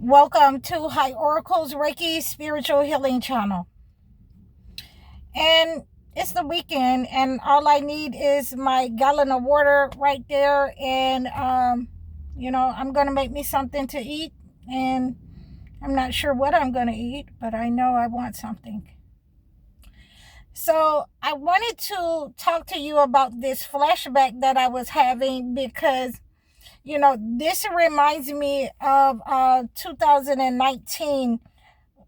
Welcome to High Oracles Reiki Spiritual Healing Channel. And it's the weekend, and all I need is my gallon of water right there. And, I'm going to make me something to eat. And I'm not sure what I'm going to eat, but I know I want something. So I wanted to talk to you about this flashback that I was having because this reminds me of 2019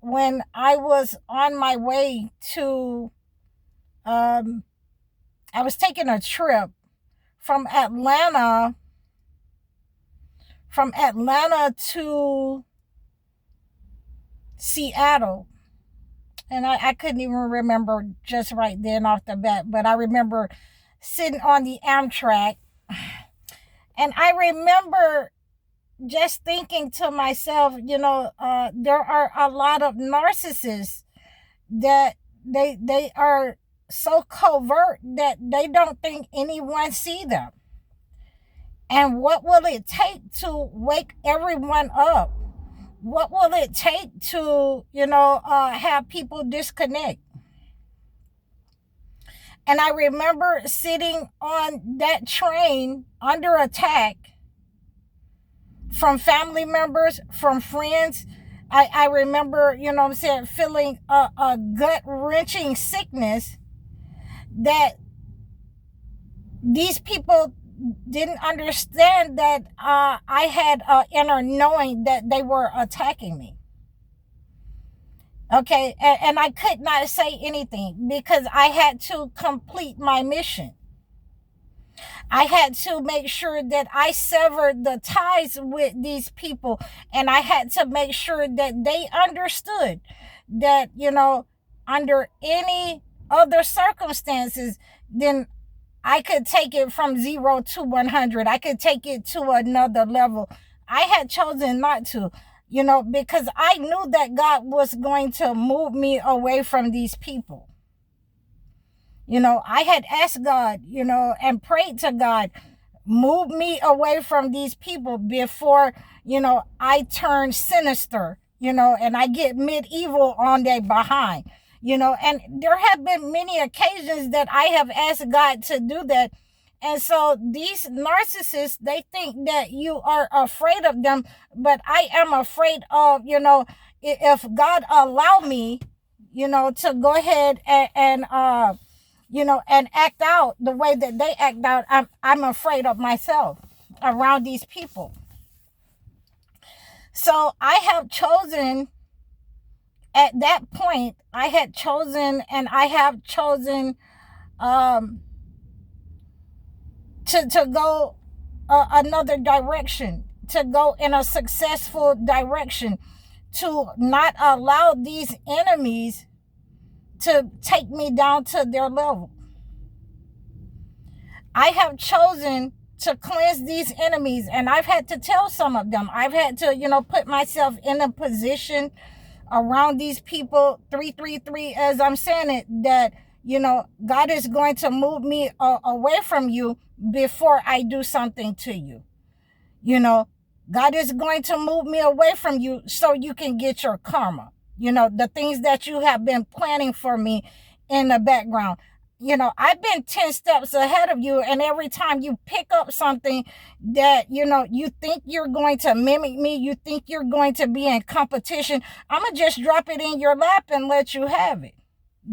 when I was on my way to, I was taking a trip from Atlanta to Seattle. And I couldn't even remember just right then off the bat, but I remember sitting on the Amtrak. And I remember just thinking to myself, there are a lot of narcissists that they are so covert that they don't think anyone see them. And what will it take to wake everyone up? What will it take to, have people disconnect? And I remember sitting on that train under attack from family members, from friends. I remember, feeling a gut-wrenching sickness that these people didn't understand that I had an inner knowing that they were attacking me. Okay, and I could not say anything because I had to complete my mission. I had to make sure that I severed the ties with these people, and I had to make sure that they understood that, under any other circumstances, then I could take it from 0 to 100. I could take it to another level. I had chosen not to, because I knew that God was going to move me away from these people. I had asked God, and prayed to God, move me away from these people before, I turn sinister, and I get medieval on their behind, and there have been many occasions that I have asked God to do that. And so these narcissists, they think that you are afraid of them, but I am afraid of, if God allow me, to go ahead and act out the way that they act out, I'm afraid of myself around these people. So I have chosen, at that point, I have chosen to go another direction, to go in a successful direction, to not allow these enemies to take me down to their level. I have chosen to cleanse these enemies, and I've had to tell some of them. I've had to, put myself in a position around these people, 333, as I'm saying it, that, God is going to move me away from you before I do something to you. God is going to move me away from you so you can get your karma. The things that you have been planning for me in the background. I've been 10 steps ahead of you, and every time you pick up something that, you think you're going to mimic me, you think you're going to be in competition, I'm going to just drop it in your lap and let you have it.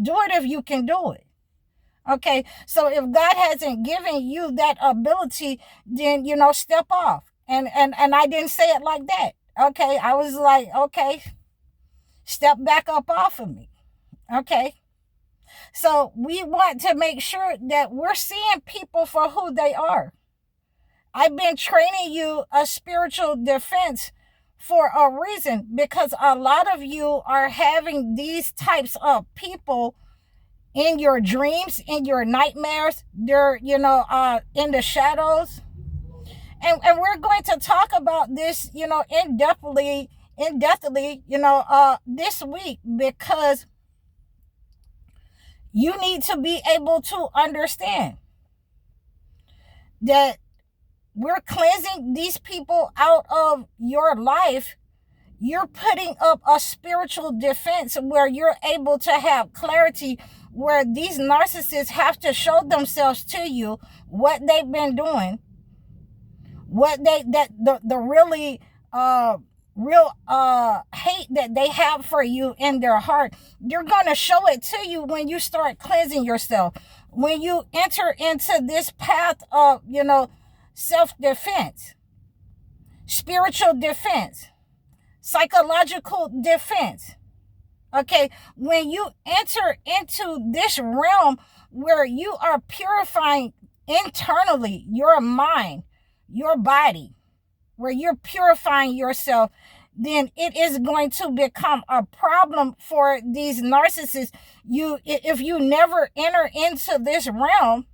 Do it if you can do it. Okay, so if God hasn't given you that ability, then, step off. And I didn't say it like that. Okay, I was like, okay, step back up off of me. Okay. So we want to make sure that we're seeing people for who they are. I've been training you a spiritual defense for a reason, because a lot of you are having these types of people in your dreams, in your nightmares. They're, in the shadows. And we're going to talk about this, in-depthly, this week, because you need to be able to understand that we're cleansing these people out of your life, You're putting up a spiritual defense where you're able to have clarity, where these narcissists have to show themselves to you what they've been doing, what the really real hate that they have for you in their heart. You're going to show it to you when you start cleansing yourself, when you enter into this path of, self-defense, spiritual defense, psychological defense. Okay, when you enter into this realm where you are purifying internally your mind, your body, where you're purifying yourself, then it is going to become a problem for these narcissists. If you never enter into this realm,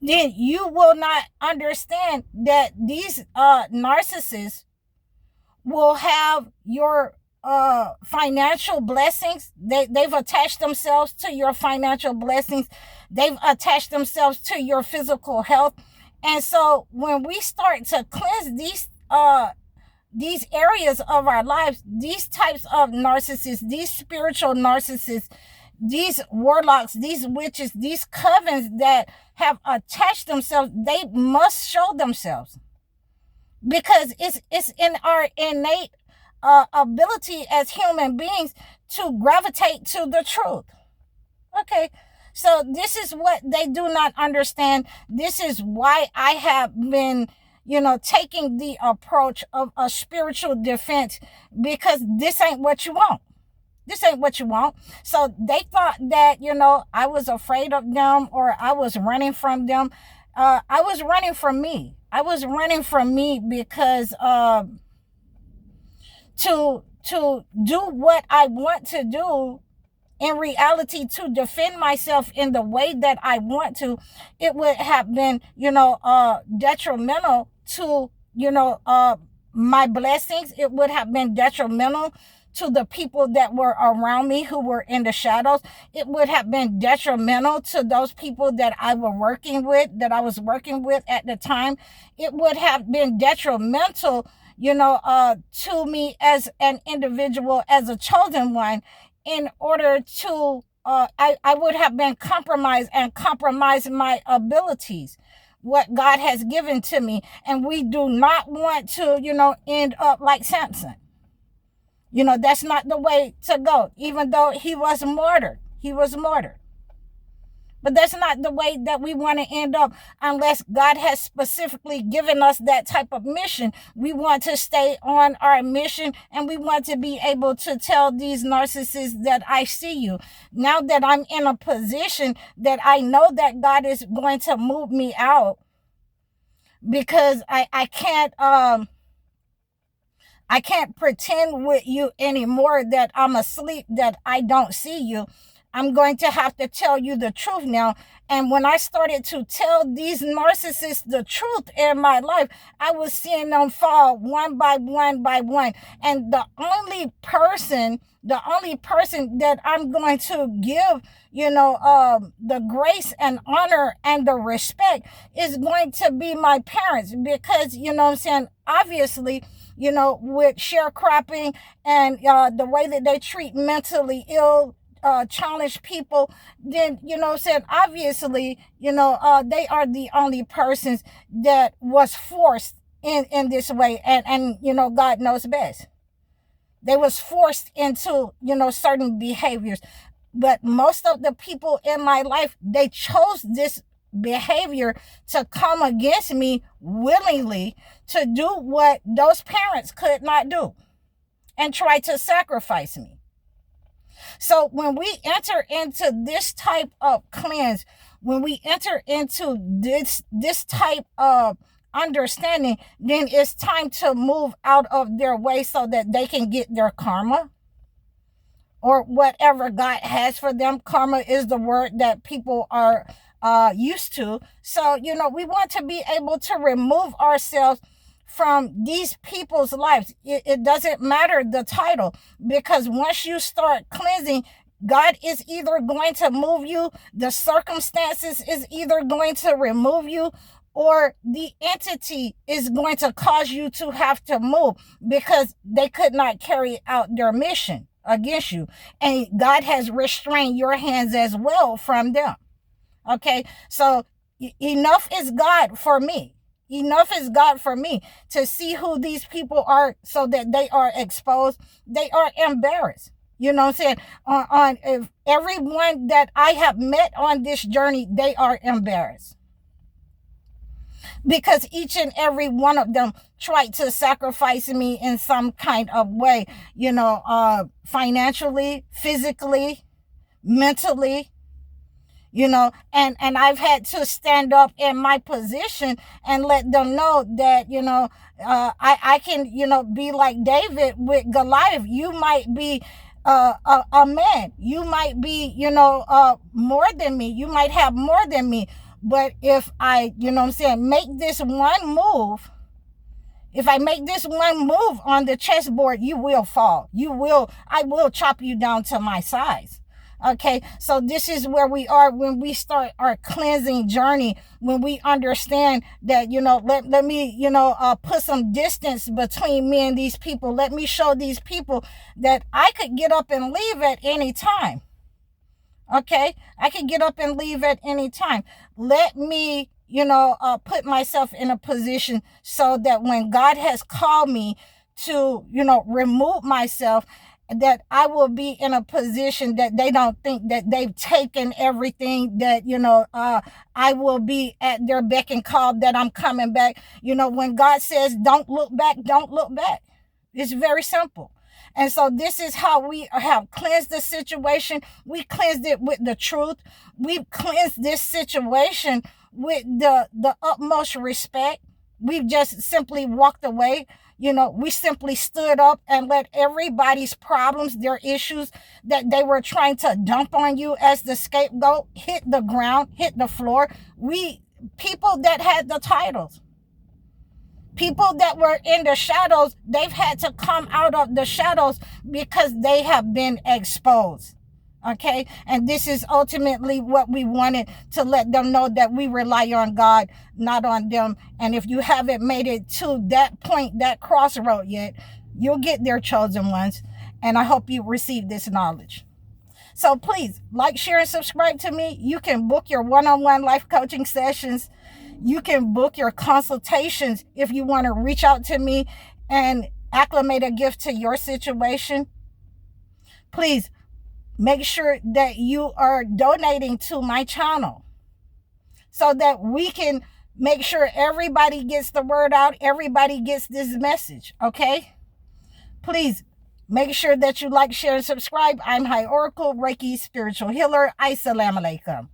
then you will not understand that these narcissists will have your financial blessings. They've attached themselves to your financial blessings. They've attached themselves to your physical health. And so when we start to cleanse these areas of our lives, these types of narcissists, these spiritual narcissists, these warlocks, these witches, these covens that have attached themselves, they must show themselves, because it's in our innate ability as human beings to gravitate to the truth. Okay, so this is what they do not understand. This is why I have been, taking the approach of a spiritual defense, because this ain't what you want. This ain't what you want. So they thought that, I was afraid of them, or I was running from them. I was running from me. I was running from me because to do what I want to do, in reality, to defend myself in the way that I want to, it would have been, detrimental to, my blessings. It would have been detrimental to the people that were around me who were in the shadows. It would have been detrimental to those people that I was working with at the time. It would have been detrimental, to me as an individual, as a chosen one, in order to, I would have been compromised and compromised my abilities, what God has given to me. And we do not want to, end up like Samson. That's not the way to go, even though he was martyred. But that's not the way that we want to end up, unless God has specifically given us that type of mission. We want to stay on our mission, and we want to be able to tell these narcissists that I see you. Now that I'm in a position that I know that God is going to move me out, because I can't pretend with you anymore that I'm asleep, that I don't see you. I'm going to have to tell you the truth now. And when I started to tell these narcissists the truth in my life, I was seeing them fall one by one by one. And the only person that I'm going to give, the grace and honor and the respect is going to be my parents. Because, obviously, with sharecropping and the way that they treat mentally ill, challenged people, then, obviously, they are the only persons that was forced in this way. And God knows best. They was forced into, certain behaviors. But most of the people in my life, they chose this behavior to come against me willingly, to do what those parents could not do, and try to sacrifice me. So when we enter into this type of cleanse, when we enter into this type of understanding, then it's time to move out of their way so that they can get their karma, or whatever God has for them. Karma is the word that people are used to. So, we want to be able to remove ourselves from these people's lives. It doesn't matter the title, because once you start cleansing, God is either going to move you, the circumstances is either going to remove you, or the entity is going to cause you to have to move because they could not carry out their mission against you. And God has restrained your hands as well from them. Okay, so enough is God for me. Enough is God for me to see who these people are so that they are exposed. They are embarrassed. You know what I'm saying? On everyone that I have met on this journey, they are embarrassed. Because each and every one of them tried to sacrifice me in some kind of way, financially, physically, mentally, and I've had to stand up in my position and let them know that, I can, be like David with Goliath. You might be a man. You might be, more than me. You might have more than me. But if I, make this one move, if I make this one move on the chessboard, you will fall. I will chop you down to my size. Okay, so this is where we are when we start our cleansing journey, when we understand that, let me, put some distance between me and these people. Let me show these people that I could get up and leave at any time. Okay, I can get up and leave at any time. Let me, put myself in a position so that when God has called me to, remove myself, that I will be in a position that they don't think that they've taken everything, that, I will be at their beck and call, that I'm coming back. When God says, don't look back, don't look back. It's very simple. And so this is how we have cleansed the situation. We cleansed it with the truth. We've cleansed this situation with the utmost respect. We've just simply walked away. We simply stood up and let everybody's problems, their issues that they were trying to dump on you as the scapegoat, hit the ground, hit the floor. People that had the titles, people that were in the shadows, they've had to come out of the shadows because they have been exposed. Okay, and this is ultimately what we wanted, to let them know that we rely on God, not on them. And if you haven't made it to that point, that crossroad yet, you'll get there, chosen ones. And I hope you receive this knowledge. So please like, share, and subscribe to me. You can book your one-on-one life coaching sessions. You can book your consultations if you want to reach out to me and acclimate a gift to your situation. Please make sure that you are donating to my channel so that we can make sure everybody gets the word out. Everybody gets this message. Okay? Please make sure that you like, share, and subscribe. I'm High Oracle, Reiki spiritual healer. Assalamu alaikum.